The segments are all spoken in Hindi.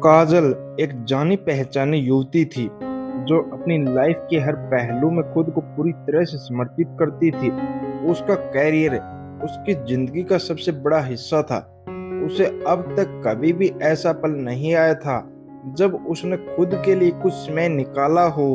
काजल एक जानी पहचानी युवती थी जो अपनी लाइफ के हर पहलू में खुद को पूरी तरह से समर्पित करती थी। उसका कैरियर उसकी जिंदगी का सबसे बड़ा हिस्सा था। उसे अब तक कभी भी ऐसा पल नहीं आया था जब उसने खुद के लिए कुछ समय निकाला हो।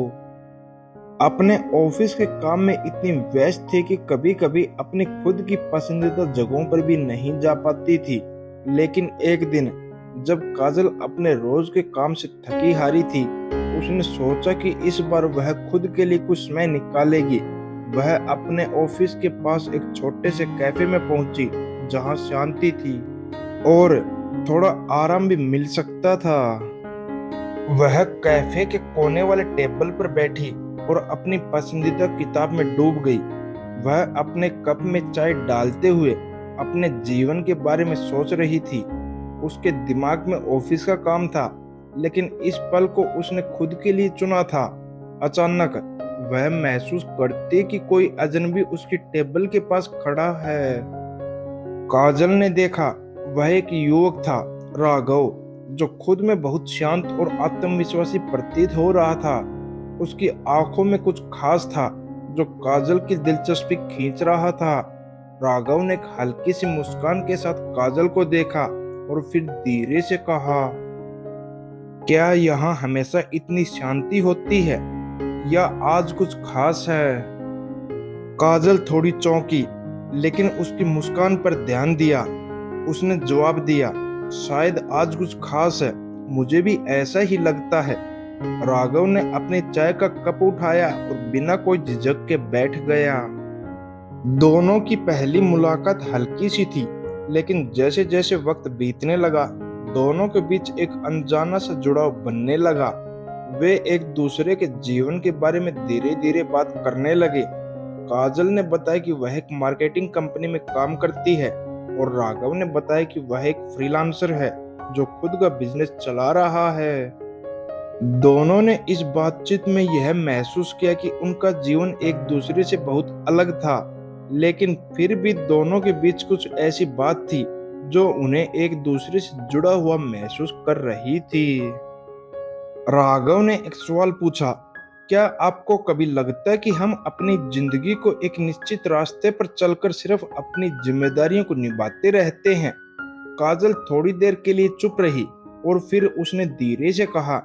अपने ऑफिस के काम में इतनी व्यस्त थी कि कभी कभी अपनी खुद की पसंदीदा जगहों पर भी नहीं जा पाती थी। लेकिन एक दिन जब काजल अपने रोज के काम से थकी हारी थी, उसने सोचा कि इस बार वह खुद के लिए कुछ समय निकालेगी। वह अपने ऑफिस के पास एक छोटे से कैफे में पहुंची जहां शांति थी और थोड़ा आराम भी मिल सकता था। वह कैफे के कोने वाले टेबल पर बैठी और अपनी पसंदीदा किताब में डूब गई। वह अपने कप में चाय डालते हुए अपने जीवन के बारे में सोच रही थी। उसके दिमाग में ऑफिस का काम था, लेकिन इस पल को उसने खुद के लिए चुना था। अचानक वह महसूस करती कि कोई अजनबी उसकी टेबल के पास खड़ा है। काजल ने देखा, वह एक युवक था, राघव, जो खुद में बहुत शांत और आत्मविश्वासी प्रतीत हो रहा था। उसकी आंखों में कुछ खास था जो काजल की दिलचस्पी खींच रहा था। राघव ने एक हल्की सी मुस्कान के साथ काजल को देखा और फिर धीरे से कहा, क्या यहाँ हमेशा इतनी शांति होती है या आज कुछ खास है? काजल थोड़ी चौंकी, लेकिन उसकी मुस्कान पर ध्यान दिया। उसने जवाब दिया, शायद आज कुछ खास है, मुझे भी ऐसा ही लगता है। राघव ने अपने चाय का कप उठाया और बिना कोई झिझक के बैठ गया। दोनों की पहली मुलाकात हल्की सी थी, लेकिन जैसे जैसे वक्त बीतने लगा, दोनों के बीच एक अनजाना सा जुड़ाव बनने लगा। वे एक दूसरे के जीवन के बारे में धीरे धीरे बात करने लगे। काजल ने बताया कि वह एक मार्केटिंग कंपनी में काम करती है और राघव ने बताया कि वह एक फ्रीलांसर है जो खुद का बिजनेस चला रहा है। दोनों ने इस बातचीत में यह महसूस किया कि उनका जीवन एक दूसरे से बहुत अलग था, लेकिन फिर भी दोनों के बीच कुछ ऐसी बात थी जो उन्हें एक दूसरे से जुड़ा हुआ महसूस कर रही थी। राघव ने एक सवाल पूछा, क्या आपको कभी लगता है कि हम अपनी जिंदगी को एक निश्चित रास्ते पर चलकर सिर्फ अपनी जिम्मेदारियों को निभाते रहते हैं? काजल थोड़ी देर के लिए चुप रही और फिर उसने धीरे से कहा,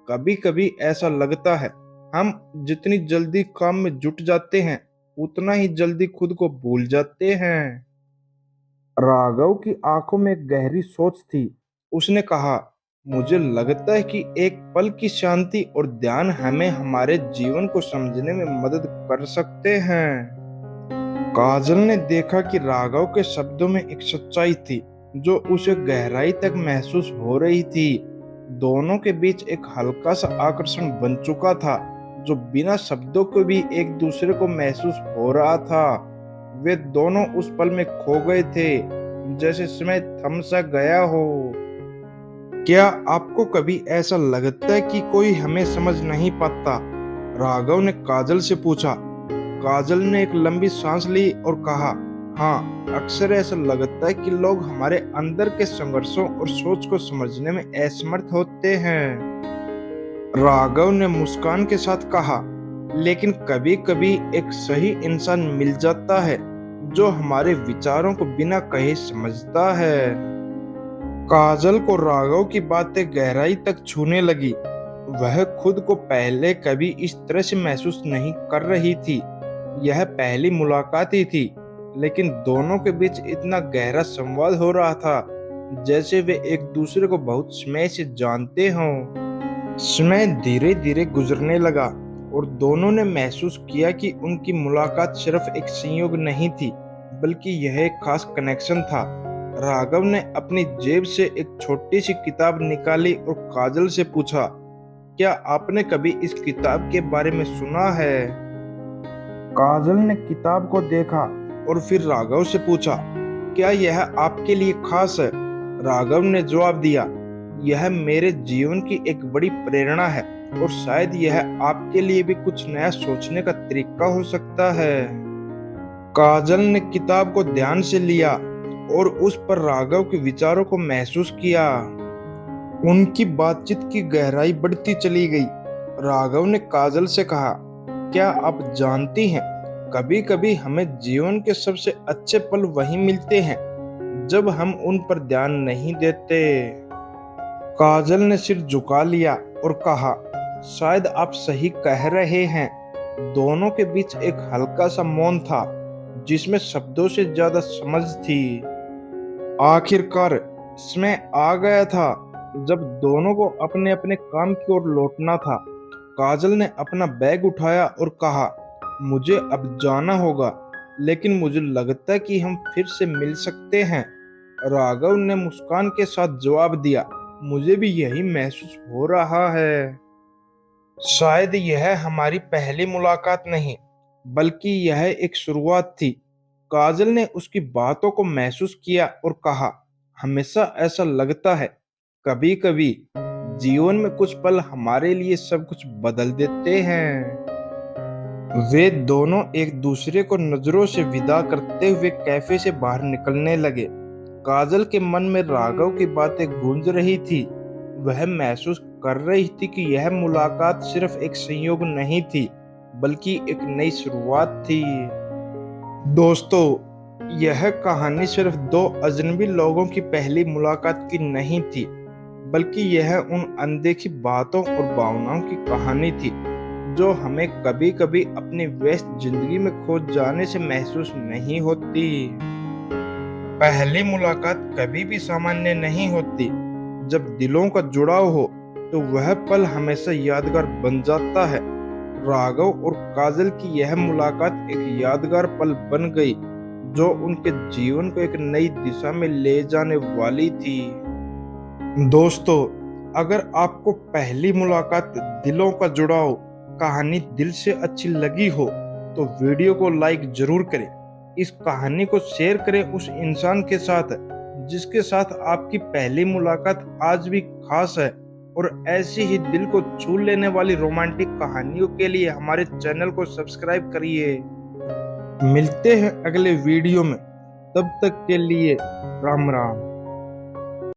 कभी कभी ऐसा लगता है हम जितनी जल्दी काम में जुट जाते हैं उतना ही जल्दी खुद को भूल जाते हैं। राघव की आंखों में गहरी सोच थी। उसने कहा, मुझे लगता है कि एक पल की शांति और ध्यान हमें हमारे जीवन को समझने में मदद कर सकते हैं। काजल ने देखा कि राघव के शब्दों में एक सच्चाई थी जो उसे गहराई तक महसूस हो रही थी। दोनों के बीच एक हल्का सा आकर्षण बन चुका था जो बिना शब्दों के भी एक दूसरे को महसूस हो रहा था। वे दोनों उस पल में खो गए थे, जैसे समय थम सा गया हो। क्या आपको कभी ऐसा लगता है कि कोई हमें समझ नहीं पाता? राघव ने काजल से पूछा। काजल ने एक लंबी सांस ली और कहा, हाँ, अक्सर ऐसा लगता है कि लोग हमारे अंदर के संघर्षों और सोच को समझने में असमर्थ होते हैं। राघव ने मुस्कान के साथ कहा, लेकिन कभी कभी एक सही इंसान मिल जाता है जो हमारे विचारों को बिना कहे समझता है। काजल को राघव की बातें गहराई तक छूने लगी। वह खुद को पहले कभी इस तरह से महसूस नहीं कर रही थी। यह पहली मुलाकात ही थी, लेकिन दोनों के बीच इतना गहरा संवाद हो रहा था जैसे वे एक दूसरे को बहुत समय से जानते हों। समय धीरे धीरे गुजरने लगा और दोनों ने महसूस किया कि उनकी मुलाकात सिर्फ एक संयोग नहीं थी, बल्कि यह एक खास कनेक्शन था। राघव ने अपनी जेब से एक छोटी सी किताब निकाली और काजल से पूछा, क्या आपने कभी इस किताब के बारे में सुना है? काजल ने किताब को देखा और फिर राघव से पूछा, क्या यह आपके लिए खास है? राघव ने जवाब दिया, यह मेरे जीवन की एक बड़ी प्रेरणा है और शायद यह आपके लिए भी कुछ नया सोचने का तरीका हो सकता है। काजल ने किताब को ध्यान से लिया और उस पर राघव के विचारों को महसूस किया। उनकी बातचीत की गहराई बढ़ती चली गई। राघव ने काजल से कहा, क्या आप जानती हैं, कभी कभी हमें जीवन के सबसे अच्छे पल वही मिलते हैं जब हम उन पर ध्यान नहीं देते। काजल ने सिर झुका लिया और कहा, शायद आप सही कह रहे हैं। दोनों के बीच एक हल्का सा मौन था जिसमें शब्दों से ज्यादा समझ थी। आखिरकार समय आ गया था जब दोनों को अपने अपने काम की ओर लौटना था। काजल ने अपना बैग उठाया और कहा, मुझे अब जाना होगा, लेकिन मुझे लगता है कि हम फिर से मिल सकते हैं। राघव ने मुस्कान के साथ जवाब दिया, मुझे भी यही महसूस हो रहा है। शायद यह हमारी पहली मुलाकात नहीं, बल्कि यह एक शुरुआत थी। काजल ने उसकी बातों को महसूस किया और कहा, हमेशा ऐसा लगता है, कभी कभी जीवन में कुछ पल हमारे लिए सब कुछ बदल देते हैं। वे दोनों एक दूसरे को नजरों से विदा करते हुए कैफे से बाहर निकलने लगे। काजल के मन में राघव की बातें गूंज रही थी। वह महसूस कर रही थी कि यह मुलाकात सिर्फ एक संयोग नहीं थी, बल्कि एक नई शुरुआत थी। दोस्तों, यह कहानी सिर्फ दो अजनबी लोगों की पहली मुलाकात की नहीं थी, बल्कि यह उन अनदेखी बातों और भावनाओं की कहानी थी जो हमें कभी कभी अपनी व्यस्त जिंदगी में खो जाने से महसूस नहीं होती। पहली मुलाकात कभी भी सामान्य नहीं होती। जब दिलों का जुड़ाव हो तो वह पल हमेशा यादगार बन जाता है। राघव और काजल की यह मुलाकात एक यादगार पल बन गई जो उनके जीवन को एक नई दिशा में ले जाने वाली थी। दोस्तों, अगर आपको पहली मुलाकात, दिलों का जुड़ाव कहानी दिल से अच्छी लगी हो तो वीडियो को लाइक जरूर करें। इस कहानी को शेयर करें उस इंसान के साथ जिसके साथ आपकी पहली मुलाकात आज भी खास है। और ऐसी ही दिल को छू लेने वाली रोमांटिक कहानियों के लिए हमारे चैनल को सब्सक्राइब करिए। मिलते हैं अगले वीडियो में, तब तक के लिए राम राम।